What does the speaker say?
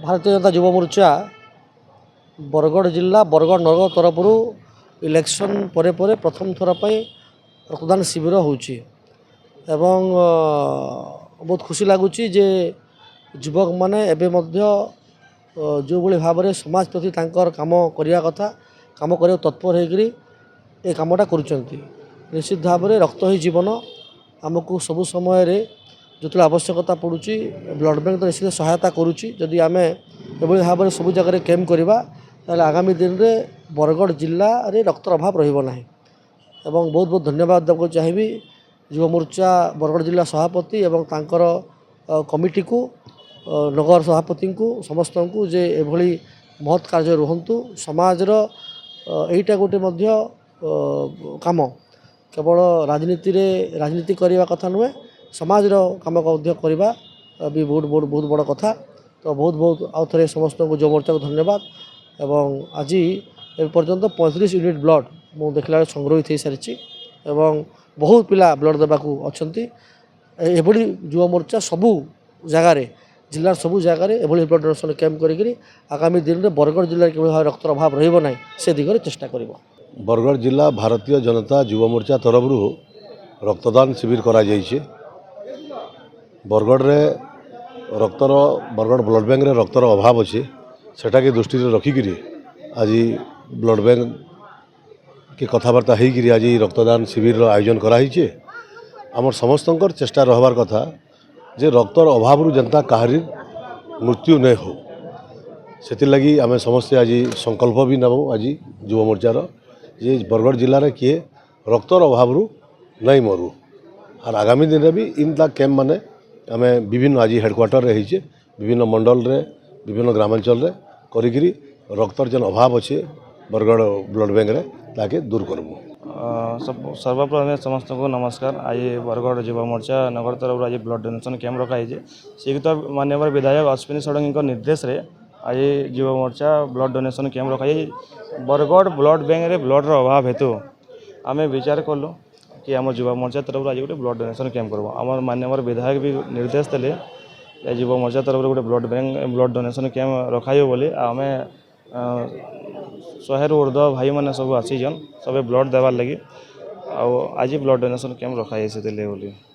भारतीय जनता युवा मोर्चा बरगढ़ जिला बरगढ़ नगर तरफ इलेक्शन परे परे प्रथम थर पर रक्तदान शिविर होची एवं बहुत खुशी लगुच जे युवक माने एबे मध्य जो भली भाव में समाज प्रति तांकर काम करिया कथा काम कर तत्पर होकर ये कामटा करुँच निश्चित भाव में रक्त ही जीवन आमको सबु समय जो आवश्यकता पड़ुची ब्लड बैंक तो निश्चित सहायता करुँची जदि आम एभली भाव में सबू जगह कैम्प करवा ताले आगामी दिन में बरगढ़ जिले में रक्तर अभाव रही एवं बहुत बहुत धन्यवाद देवाक चाहिए युवा मोर्चा बरगढ़ जिला सभापति एवं तांकर कमिटी को नगर सभापति को समस्त को जे एभली महत् कार्य रुहतु समाजर एटा गोटे मध्य काम केवल राजनीति करने कथा नुहे समाजर काम करवा भी बहुत बड़ कथा तो बहुत बहुत आउ थे समस्त को युवा मोर्चा को धन्यवाद एवं आज पर्यंत 35 यूनिट ब्लड मु देखला संग्रहित हो सारी एवं बहुत पिला ब्लड देवाक अच्छा एभली युवा मोर्चा सबू जगार जिलार सबू जगार एभली ब्लड डोनेशन कैम्प करी आगामी दिन में बरगढ़ जिले कि रक्तर अभाव रही से दिगरे चेष्टा कर बरगढ़ जिला भारतीय जनता युवा मोर्चा तरफ रक्तदान शिविर करा जाइए बरगढ़ रे रक्तर बरगढ़ ब्लड बैंक रे रक्तर अभाव अच्छे सेटा के दृष्टि रखिक आज ब्लड बैंक के कथबार्ता होकर आज रक्तदान शिविर आयोजन कराई आमर समस्त चेष्टा रहबार कथा जे रक्तर अभाव जनता कहारी मृत्यु नहीं हो से लगी आम समस्ते आज संकल्प भी नबू आज युवा मोर्चार ये बरगढ़ जिले में किए रक्तर अभाव नहीं मरु और आगामी दिन में भी इनता कैम्प माने आम विभिन्न आज हेडक्वार्टर रे होइछे विभिन्न मंडल रे विभिन्न ग्रामांचल रे करिकरी रक्तर जन अभाव अच्छे बरगढ़ ब्लड बैंक रे ताके दूर करबू। सर्वप्रथम समस्त को नमस्कार। आज बरगढ़ युवा मोर्चा नगर तरफ आज ब्लड डोनेशन कैम्प रखाई श्रीयुक्त माननीय विधायक अश्विनी षडंगी निर्देश रे आज Yuva Morcha blood donation camp रखाई बरगढ़ ब्लड बैंक रे ब्लड अभाव हेतु आम विचार कलु कि आम युवा मोर्चा तरफ आज गोटे ब्लड डोनेशन कैम्प करब आम माननीय विधायक भी निर्देश देले युवा मोर्चा तरफ गोटे ब्लड डोनेशन कैम्प रखाइब बोली आम 100 ऊर्ध भाई मैंने सब आसीजन सब ब्लड देवार लगी आज ब्लड डोनेशन कैम्प रखाई बोली।